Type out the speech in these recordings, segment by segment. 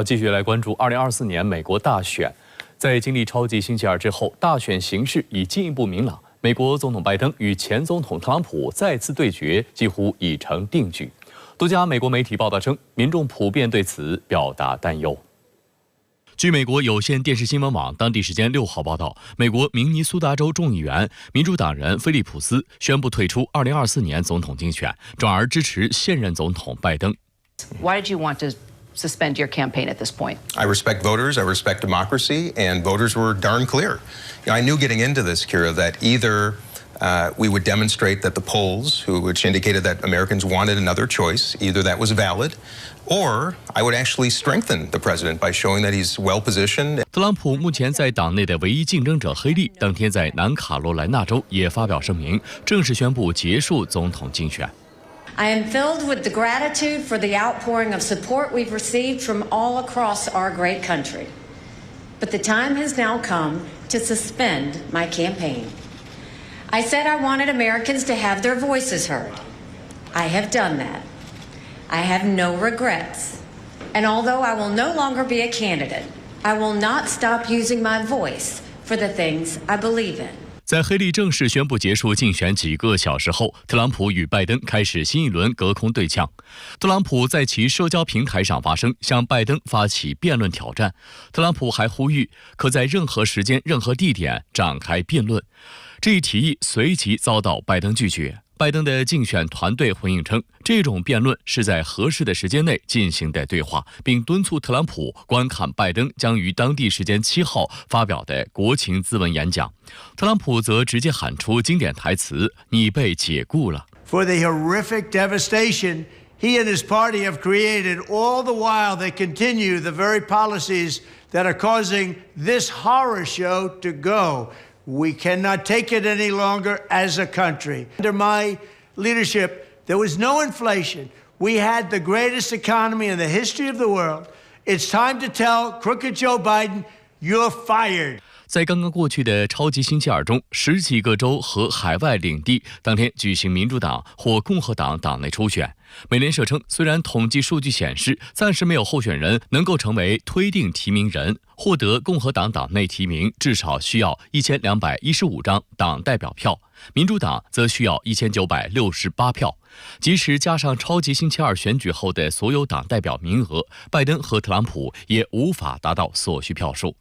继续来关注2024年美国大选。在经历超级星期二之后，大选形势已进一步明朗。美国总统拜登与前总统特朗普再次对决，几乎已成定局。多家美国媒体报道称，民众普遍对此表达担忧。据美国有线电视新闻网当地时间6号报道，美国明尼苏达州众议员民主党人菲利普斯宣布退出2024年总统竞选，转而支持现任总统拜登。Why did you want to suspend your campaign at this point? I respect voters, I respect democracy, and voters were darn clear. I knew getting into this, Kira, that either we would demonstrate that the polls, which indicated that Americans wanted another choice, either that was valid, or I would actually strengthen the president by showing that he's well positioned. 特朗普目前在党内的唯一竞争者黑利，当天在南卡罗来纳州也发表声明，正式宣布结束总统竞选。I am filled with the gratitude for the outpouring of support we've received from all across our great country. But the time has now come to suspend my campaign. I said I wanted Americans to have their voices heard. I have done that. I have no regrets. And although I will no longer be a candidate, I will not stop using my voice for the things I believe in. 在黑利正式宣布结束竞选几个小时后，特朗普与拜登开始新一轮隔空对呛。特朗普在其社交平台上发声，向拜登发起辩论挑战。特朗普还呼吁可在任何时间、任何地点展开辩论。这一提议随即遭到拜登拒绝。拜登的竞选团队回应称，这种辩论是在合适的时间内进行的对话，并敦促特朗普观看拜登将于当地时间7号发表的国情咨文演讲。特朗普则直接喊出经典台词：“你被解雇了。” For the horrific devastation he and his party have created, all the while they continue the very policies that are causing this horror show to go.We cannot take it any longer as a country. Under my leadership, there was no inflation. We had the greatest economy in the history of the world. It's time to tell crooked Joe Biden, you're fired. 在刚刚过去的超级星期二中，10几个州和海外领地当天举行民主党或共和党党内初选。美联社称，虽然统计数据显示暂时没有候选人能够成为推定提名人，获得共和党党内提名至少需要1215张党代表票，民主党则需要1968票。即使加上超级星期二选举后的所有党代表名额，拜登和特朗普也无法达到所需票数。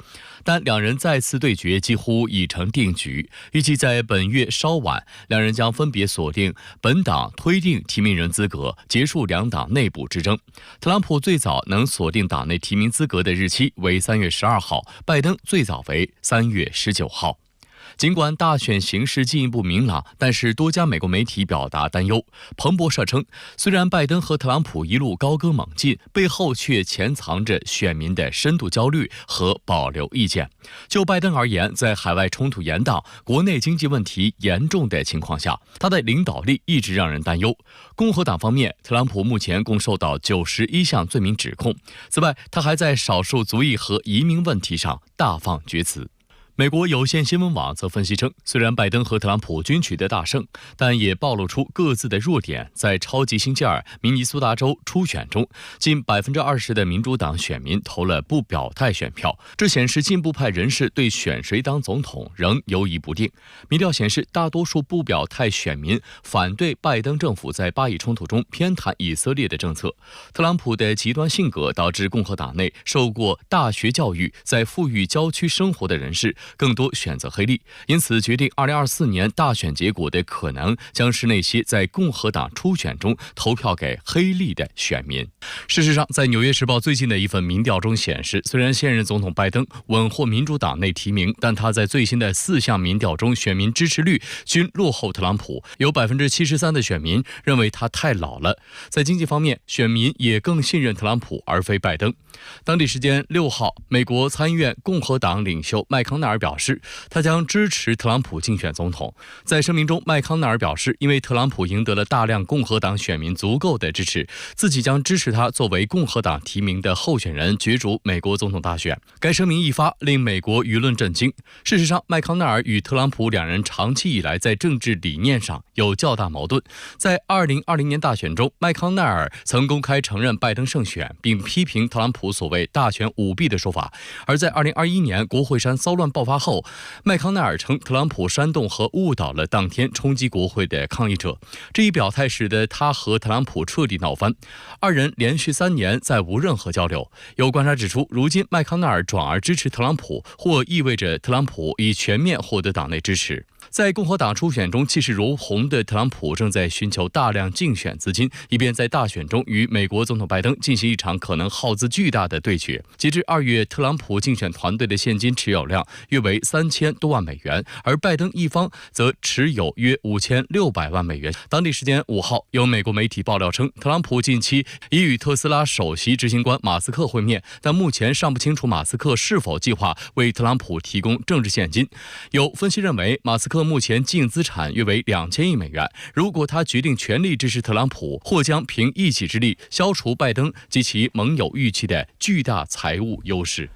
但两人再次对决几乎已成定局，预计在本月稍晚，两人将分别锁定本党推定提名人资格，结束两党内部之争。特朗普最早能锁定党内提名资格的日期为3月12号，拜登最早为3月19号。尽管大选形势进一步明朗，但是多家美国媒体表达担忧。彭博社称，虽然拜登和特朗普一路高歌猛进，背后却潜藏着选民的深度焦虑和保留意见。就拜登而言，在海外冲突严荡、国内经济问题严重的情况下，他的领导力一直让人担忧。共和党方面，特朗普目前共受到91项罪名指控。此外，他还在少数族裔和移民问题上大放厥词。美国有线新闻网则分析称，虽然拜登和特朗普均取得大胜，但也暴露出各自的弱点。在超级星期二明尼苏达州初选中，近20%的民主党选民投了不表态选票，这显示进步派人士对选谁当总统仍犹疑不定。民调显示，大多数不表态选民反对拜登政府在巴以冲突中偏袒以色列的政策。特朗普的极端性格导致共和党内受过大学教育、在富裕郊区生活的人士更多选择黑利，因此决定2024年大选结果的可能将是那些在共和党初选中投票给黑利的选民。事实上，在《纽约时报》最近的一份民调中显示，虽然现任总统拜登稳获民主党内提名，但他在最新的4项民调中选民支持率均落后特朗普，有73%的选民认为他太老了。在经济方面，选民也更信任特朗普而非拜登。当地时间6号，美国参议院共和党领袖麦康奈尔尔表示，他将支持特朗普竞选总统。在声明中，麦康奈尔表示，因为特朗普赢得了大量共和党选民足够的支持，自己将支持他作为共和党提名的候选人角逐美国总统大选。该声明一发，令美国舆论震惊。事实上，麦康奈尔与特朗普两人长期以来在政治理念上有较大矛盾。在2020年大选中，麦康奈尔曾公开承认拜登胜选，并批评特朗普所谓大选舞弊的说法。而在2021年国会山骚乱爆发后，麦康奈尔称特朗普煽动和误导了当天冲击国会的抗议者。这一表态使得他和特朗普彻底闹翻，二人连续3年再无任何交流。有观察指出，如今麦康奈尔转而支持特朗普，或意味着特朗普已全面获得党内支持。在共和党初选中气势如虹的特朗普正在寻求大量竞选资金，以便在大选中与美国总统拜登进行一场可能耗资巨大的对决。截至2月，特朗普竞选团队的现金持有量约为3000多万美元，而拜登一方则持有约5600万美元。当地时间5号，有美国媒体爆料称，特朗普近期已与特斯拉首席执行官马斯克会面，但目前尚不清楚马斯克是否计划为特朗普提供政治现金。有分析认为，马斯克目前净资产约为2000亿美元，如果他决定全力支持特朗普，或将凭一己之力消除拜登及其盟友预期的巨大财务优势。